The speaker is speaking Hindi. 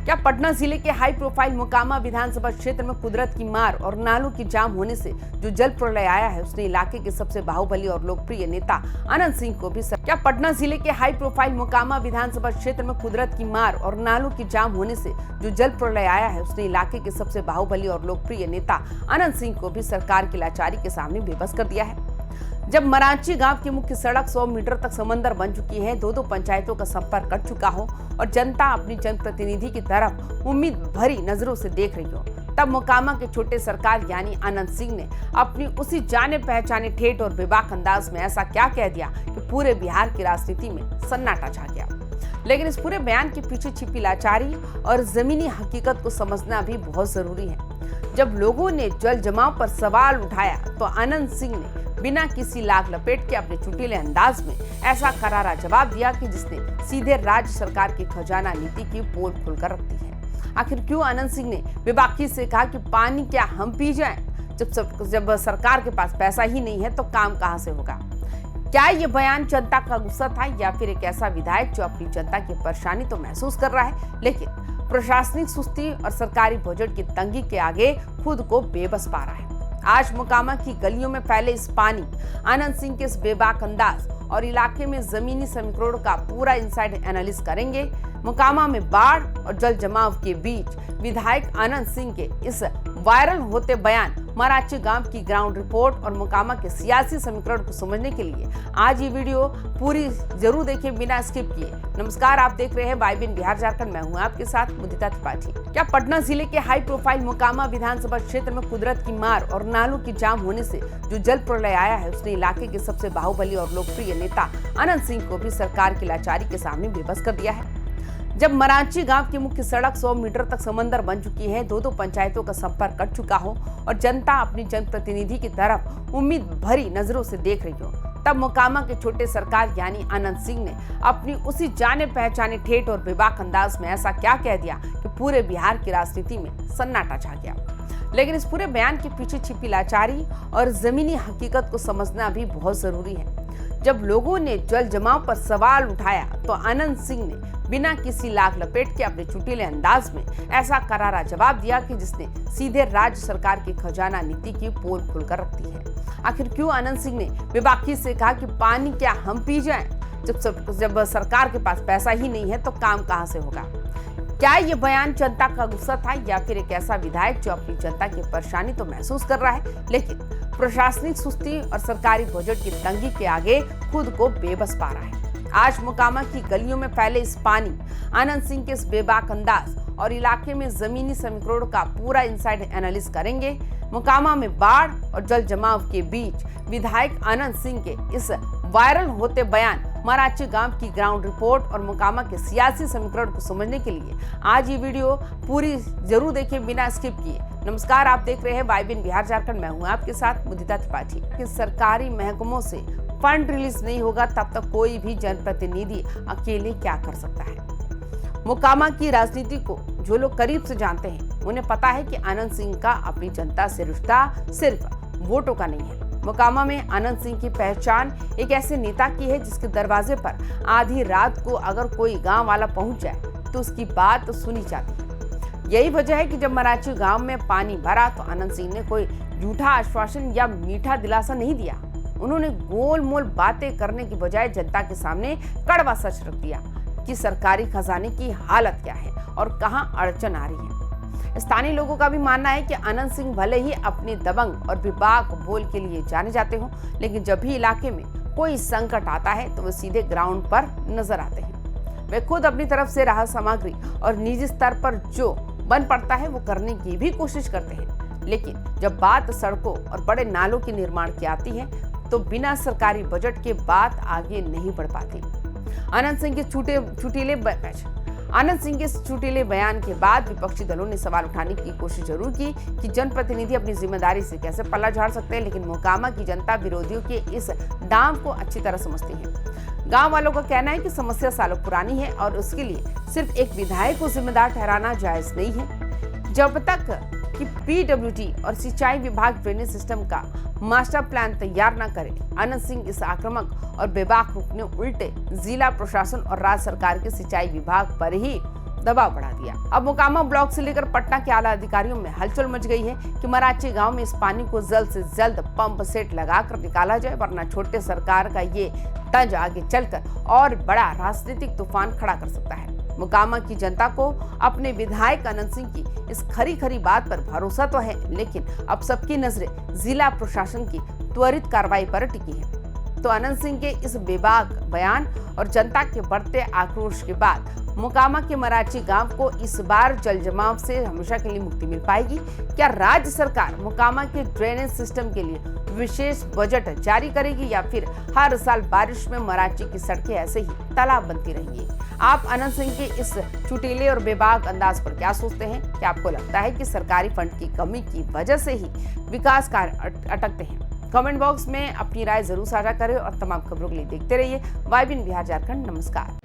क्या पटना जिले के हाई प्रोफाइल मोकामा विधानसभा क्षेत्र में कुदरत की मार और नालों की जाम होने से जो जल प्रलय आया है उसने इलाके के सबसे बाहुबली और लोकप्रिय नेता अनंत सिंह को भी क्या पटना जिले के हाई प्रोफाइल मोकामा विधानसभा क्षेत्र में कुदरत की मार और नालों की जाम होने से जो जल प्रलय आया है उसने इलाके के सबसे बाहुबली और लोकप्रिय नेता अनंत सिंह को भी सरकार की लाचारी के सामने बेबस कर दिया है। जब मरांची गांव की मुख्य सड़क 100 मीटर तक समंदर बन चुकी है, दो पंचायतों का संपर्क कट चुका हो और जनता अपनी जनप्रतिनिधि की तरफ उम्मीद भरी नजरों से देख रही हो, तब मोकामा के छोटे सरकार यानी अनंत सिंह ने अपनी उसी जाने पहचाने ठेठ और बेबाक अंदाज में ऐसा क्या कह दिया कि पूरे बिहार की राजनीति में सन्नाटा छा गया। लेकिन इस पूरे बयान के पीछे छिपी लाचारी और जमीनी हकीकत को समझना भी बहुत जरूरी है। जब लोगों ने जल जमाव पर सवाल उठाया तो अनंत सिंह ने बिना किसी लाग लपेट के अपने चुटीले अंदाज में ऐसा करारा जवाब दिया कि जिसने सीधे राज्य सरकार की खजाना नीति की पोल खोलकर रख दी है। आखिर क्यों अनंत सिंह ने बेबाकी से कहा कि पानी क्या हम पी जाएं? जब सरकार के पास पैसा ही नहीं है तो काम कहां से होगा? क्या ये बयान जनता का गुस्सा था या फिर एक ऐसा विधायक जो अपनी जनता की परेशानी तो महसूस कर रहा है लेकिन प्रशासनिक सुस्ती और सरकारी बजट की तंगी के आगे खुद को बेबस पा रहा है? आज मोकामा की गलियों में फैले इस पानी, अनंत सिंह के इस बेबाक अंदाज और इलाके में जमीनी समीकरणों का पूरा इनसाइड एनालिसिस करेंगे। मोकामा में बाढ़ और जल जमाव के बीच विधायक अनंत सिंह के इस वायरल होते बयान, मरांची गांव की ग्राउंड रिपोर्ट और मोकामा के सियासी समीकरण को समझने के लिए आज ये वीडियो पूरी जरूर देखें बिना स्किप किए। नमस्कार, आप देख रहे हैं वाइबिन बिहार झारखंड। मैं हूं आपके साथ मुदिता त्रिपाठी। क्या पटना जिले के हाई प्रोफाइल मोकामा विधानसभा क्षेत्र में कुदरत की मार और नालों की जाम होने से जो जल प्रलय आया है उसने इलाके के सबसे बाहुबली और लोकप्रिय नेता अनंत सिंह को भी सरकार की लाचारी के सामने बेबस कर दिया है। जब मरांची गांव की मुख्य सड़क 100 मीटर तक समंदर बन चुकी है, दो पंचायतों का संपर्क कट चुका हो और जनता अपनी जनप्रतिनिधि की तरफ उम्मीद भरी नजरों से देख रही हो, तब मोकामा के छोटे सरकार यानी अनंत सिंह ने अपनी उसी जाने पहचाने ठेठ और बेबाक अंदाज में ऐसा क्या कह दिया कि पूरे बिहार की राजनीति में सन्नाटा छा गया। लेकिन इस पूरे बयान के पीछे छिपी लाचारी और जमीनी हकीकत को समझना भी बहुत जरूरी है। जब लोगों ने जल जमाव पर सवाल उठाया तो अनंत सिंह ने बिना किसी लाग लपेट के अपने चुटीले अंदाज में ऐसा करारा जवाब दिया कि जिसने सीधे राज्य सरकार की खजाना नीति की पोल खोलकर रख दी है। आखिर क्यों अनंत सिंह ने बेबाकी से कहा कि पानी क्या हम पी जाएं? जब सरकार के पास पैसा ही नहीं है तो काम कहां से होगा? क्या ये बयान जनता का गुस्सा था या फिर एक ऐसा विधायक जो अपनी जनता की परेशानी तो महसूस कर रहा है लेकिन प्रशासनिक सुस्ती और सरकारी बजट की तंगी के आगे खुद को बेबस पा रहा है? आज मोकामा की गलियों में फैले इस पानी, अनंत सिंह के इस बेबाक अंदाज और इलाके में जमीनी समीकरणों का पूरा इनसाइड एनालिसिस करेंगे। मोकामा में बाढ़ और जल जमाव के बीच विधायक अनंत सिंह के इस वायरल होते बयान, मरांची गांव की ग्राउंड रिपोर्ट और मोकामा के सियासी समीकरण को समझने के लिए आज ये वीडियो पूरी जरूर देखें बिना स्किप किए। नमस्कार, आप देख रहे हैं वाइबिन बिहार झारखंड। मैं हूं आपके साथ मुदिता त्रिपाठी। कि सरकारी महकमों से फंड रिलीज नहीं होगा तब तक कोई भी जनप्रतिनिधि अकेले क्या कर सकता है? मोकामा की राजनीति को जो लोग करीब से जानते हैं उन्हें पता है कि अनंत सिंह का अपनी जनता से रिश्ता सिर्फ वोटों का नहीं है। मोकामा में अनंत सिंह की पहचान एक ऐसे नेता की है जिसके दरवाजे पर आधी रात को अगर कोई गांव वाला पहुंच जाए तो उसकी बात सुनी जाती है। यही वजह है कि जब मरांची गांव में पानी भरा तो अनंत सिंह ने कोई झूठा आश्वासन या मीठा दिलासा नहीं दिया। उन्होंने गोल मोल बातें करने की बजाय जनता के सामने कड़वा सच रख दिया कि सरकारी खजाने की हालत क्या है और कहां अड़चन आ रही है। स्थानीय लोगों का भी मानना है कि अनंत सिंह भले ही अपने दबंग और बेबाक बोल के लिए जाने जाते हों लेकिन जब भी इलाके में कोई संकट आता है तो वे सीधे ग्राउंड पर नजर आते हैं। वे खुद अपनी तरफ से राहत सामग्री और निजी स्तर पर जो बन पड़ता है वो करने की भी कोशिश करते हैं, लेकिन जब बात सड़कों और बड़े नालों के निर्माण की आती है तो बिना सरकारी बजट के बात आगे नहीं बढ़ पाती। अनंत सिंह के चुटीले बयान के बाद विपक्षी दलों ने सवाल उठाने की कोशिश जरूर की कि जनप्रतिनिधि अपनी जिम्मेदारी से कैसे पल्ला झाड़ सकते हैं, लेकिन मोकामा की जनता विरोधियों के इस दांव को अच्छी तरह समझती है। गांव वालों का कहना है कि समस्या सालों पुरानी है और उसके लिए सिर्फ एक विधायक को जिम्मेदार ठहराना जायज नहीं है। जब तक कि पीडब्ल्यूडी और सिंचाई विभाग ड्रेनेज सिस्टम का मास्टर प्लान तैयार न करे, अनंत सिंह इस आक्रामक और बेबाक रुख ने उल्टे जिला प्रशासन और राज्य सरकार के सिंचाई विभाग पर ही दबाव बढ़ा दिया। अब मोकामा ब्लॉक से लेकर पटना के आला अधिकारियों में हलचल मच गई है कि मराची गांव में इस पानी को जल्द से जल्द पंप सेट लगाकर निकाला जाए, वरना छोटे सरकार का ये तंज आगे चलकर और बड़ा राजनीतिक तूफान खड़ा कर सकता है। मोकामा की जनता को अपने विधायक अनंत सिंह की इस खरी बात पर भरोसा तो है, लेकिन अब सबकी नजरें जिला प्रशासन की त्वरित कार्रवाई पर टिकी है। तो अनंत सिंह के इस बेबाक बयान और जनता के बढ़ते आक्रोश के बाद मोकामा के मराची गांव को इस बार जल जमाव से हमेशा के लिए मुक्ति मिल पाएगी? क्या राज्य सरकार मोकामा के ड्रेनेज सिस्टम के लिए विशेष बजट जारी करेगी या फिर हर साल बारिश में मराची की सड़कें ऐसे ही तालाब बनती रहेंगी? आप अनंत सिंह के इस चुटीले और बेबाक अंदाज पर क्या सोचते हैं? क्या आपको लगता है कि सरकारी फंड की कमी की वजह से ही विकास कार्य अटकते हैं? कमेंट बॉक्स में अपनी राय जरूर साझा करें और तमाम खबरों के लिए देखते रहिए YBN बिहार झारखंड। नमस्कार।